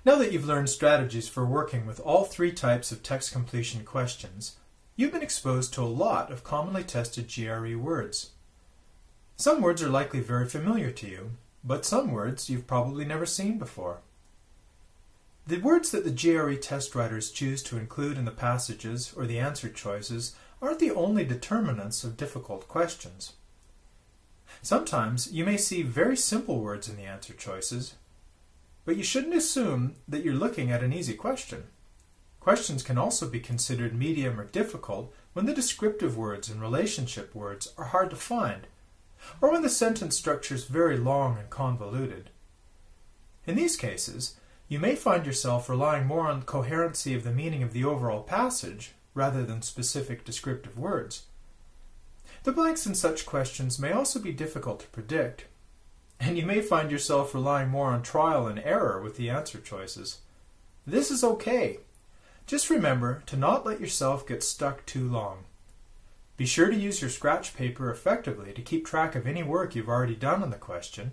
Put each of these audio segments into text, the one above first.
Now that you've learned strategies for working with all three types of text completion questions, you've been exposed to a lot of commonly tested GRE words. Some words are likely very familiar to you, but some words you've probably never seen before. The words that the GRE test writers choose to include in the passages or the answer choices aren't the only determinants of difficult questions. Sometimes you may see very simple words in the answer choices, but you shouldn't assume that you're looking at an easy question. Questions can also be considered medium or difficult when the descriptive words and relationship words are hard to find, or when the sentence structure is very long and convoluted. In these cases, you may find yourself relying more on the coherency of the meaning of the overall passage rather than specific descriptive words. The blanks in such questions may also be difficult to predict, and you may find yourself relying more on trial and error with the answer choices. This is okay. Just remember to not let yourself get stuck too long. Be sure to use your scratch paper effectively to keep track of any work you've already done on the question,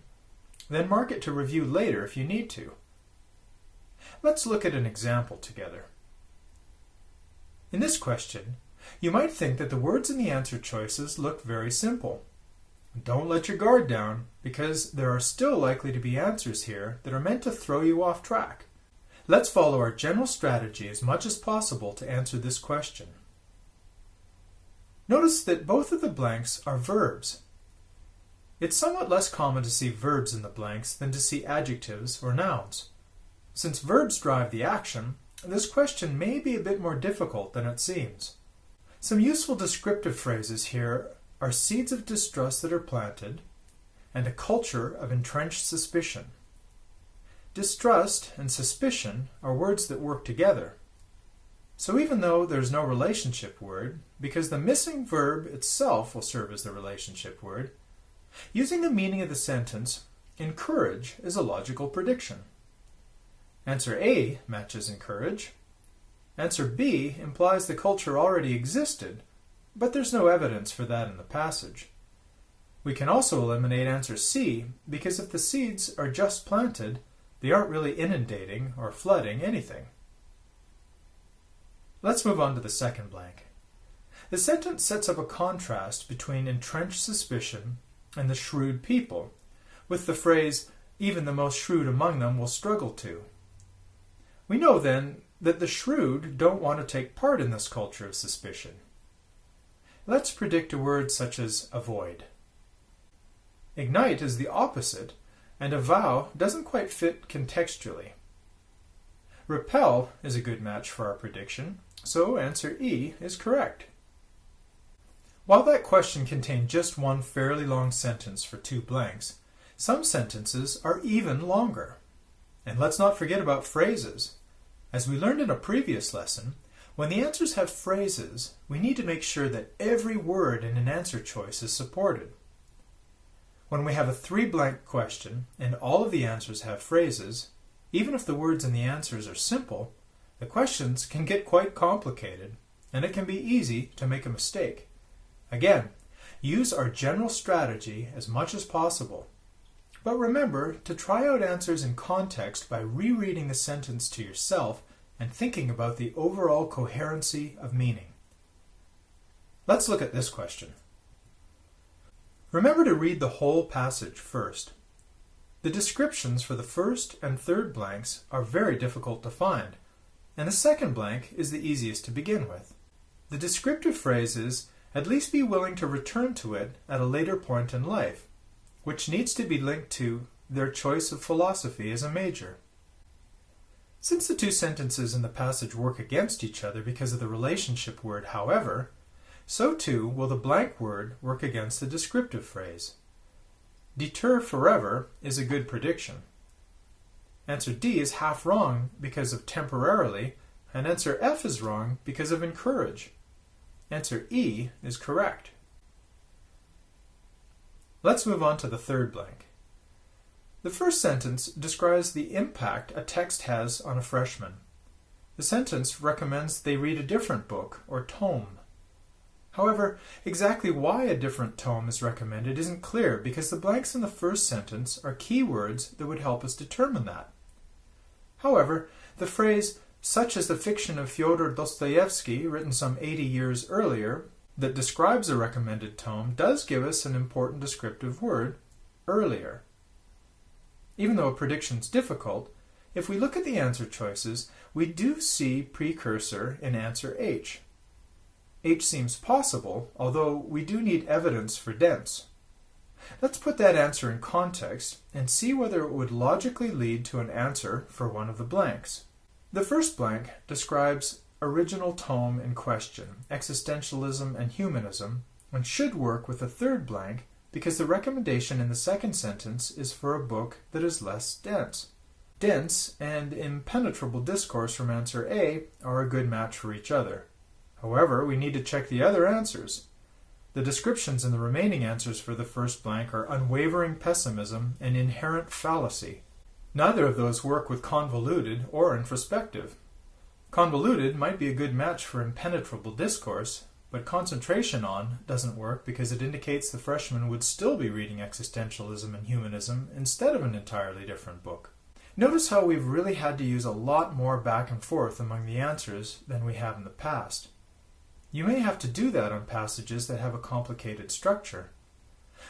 then mark it to review later if you need to. Let's look at an example together. In this question, you might think that the words in the answer choices look very simple. Don't let your guard down, because there are still likely to be answers here that are meant to throw you off track. Let's follow our general strategy as much as possible to answer this question. Notice that both of the blanks are verbs. It's somewhat less common to see verbs in the blanks than to see adjectives or nouns. Since verbs drive the action, this question may be a bit more difficult than it seems. Some useful descriptive phrases here are seeds of distrust that are planted, and a culture of entrenched suspicion. Distrust and suspicion are words that work together. So even though there's no relationship word, because the missing verb itself will serve as the relationship word, using the meaning of the sentence, encourage is a logical prediction. Answer A matches encourage. Answer B implies the culture already existed, but there's no evidence for that in the passage. We can also eliminate answer C because if the seeds are just planted, they aren't really inundating or flooding anything. Let's move on to the second blank. The sentence sets up a contrast between entrenched suspicion and the shrewd people, with the phrase, "Even the most shrewd among them will struggle to." We know then that the shrewd don't want to take part in this culture of suspicion. Let's predict a word such as avoid. Ignite is the opposite, and avow doesn't quite fit contextually. Repel is a good match for our prediction, so answer E is correct. While that question contained just one fairly long sentence for two blanks, some sentences are even longer. And let's not forget about phrases. As we learned in a previous lesson, when the answers have phrases, we need to make sure that every word in an answer choice is supported. When we have a three-blank question and all of the answers have phrases, even if the words in the answers are simple, the questions can get quite complicated, and it can be easy to make a mistake. Again, use our general strategy as much as possible. But remember to try out answers in context by rereading the sentence to yourself and thinking about the overall coherency of meaning. Let's look at this question. Remember to read the whole passage first. The descriptions for the first and third blanks are very difficult to find, and the second blank is the easiest to begin with. The descriptive phrase is, "At least be willing to return to it at a later point in life," which needs to be linked to their choice of philosophy as a major. Since the two sentences in the passage work against each other because of the relationship word however, so too will the blank word work against the descriptive phrase. Deter forever is a good prediction. Answer D is half wrong because of temporarily, and answer F is wrong because of encourage. Answer E is correct. Let's move on to the third blank. The first sentence describes the impact a text has on a freshman. The sentence recommends they read a different book or tome. However, exactly why a different tome is recommended isn't clear because the blanks in the first sentence are keywords that would help us determine that. However, the phrase, such as the fiction of Fyodor Dostoevsky, written some 80 years earlier, that describes a recommended tome, does give us an important descriptive word, earlier. Even though a prediction is difficult, if we look at the answer choices, we do see precursor in answer H. H seems possible, although we do need evidence for dense. Let's put that answer in context and see whether it would logically lead to an answer for one of the blanks. The first blank describes original tome in question, existentialism and humanism, and should work with the third blank because the recommendation in the second sentence is for a book that is less dense. Dense and impenetrable discourse from answer A are a good match for each other. However, we need to check the other answers. The descriptions in the remaining answers for the first blank are unwavering pessimism and inherent fallacy. Neither of those work with convoluted or introspective. Convoluted might be a good match for impenetrable discourse, but concentration on doesn't work because it indicates the freshman would still be reading existentialism and humanism instead of an entirely different book. Notice how we've really had to use a lot more back and forth among the answers than we have in the past. You may have to do that on passages that have a complicated structure.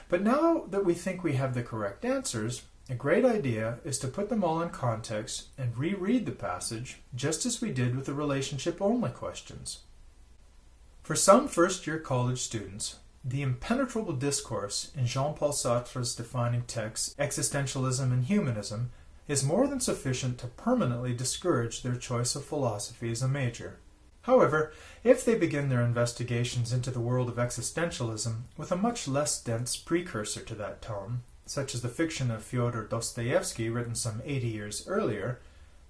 But now that we think we have the correct answers, a great idea is to put them all in context and reread the passage just as we did with the relationship-only questions. For some first-year college students, the impenetrable discourse in Jean-Paul Sartre's defining texts, Existentialism and Humanism, is more than sufficient to permanently discourage their choice of philosophy as a major. However, if they begin their investigations into the world of existentialism with a much less dense precursor to that tome, such as the fiction of Fyodor Dostoevsky written some 80 years earlier,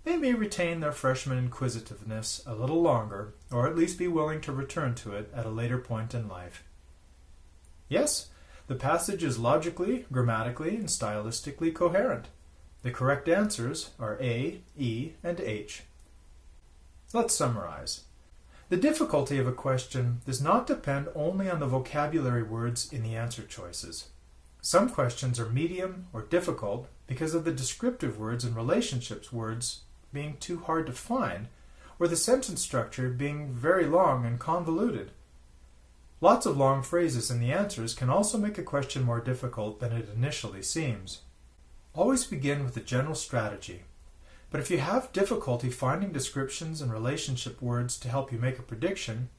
they may retain their freshman inquisitiveness a little longer, or at least be willing to return to it at a later point in life. Yes, the passage is logically, grammatically, and stylistically coherent. The correct answers are A, E, and H. Let's summarize. The difficulty of a question does not depend only on the vocabulary words in the answer choices. Some questions are medium or difficult because of the descriptive words and relationships words being too hard to find, or the sentence structure being very long and convoluted. Lots of long phrases in the answers can also make a question more difficult than it initially seems. Always begin with a general strategy. But if you have difficulty finding descriptions and relationship words to help you make a prediction,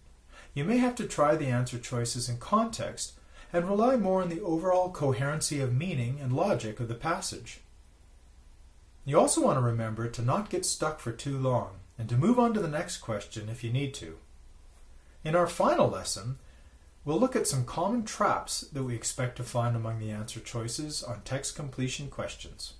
you may have to try the answer choices in context and rely more on the overall coherency of meaning and logic of the passage. You also want to remember to not get stuck for too long and to move on to the next question if you need to. In our final lesson, we'll look at some common traps that we expect to find among the answer choices on text completion questions.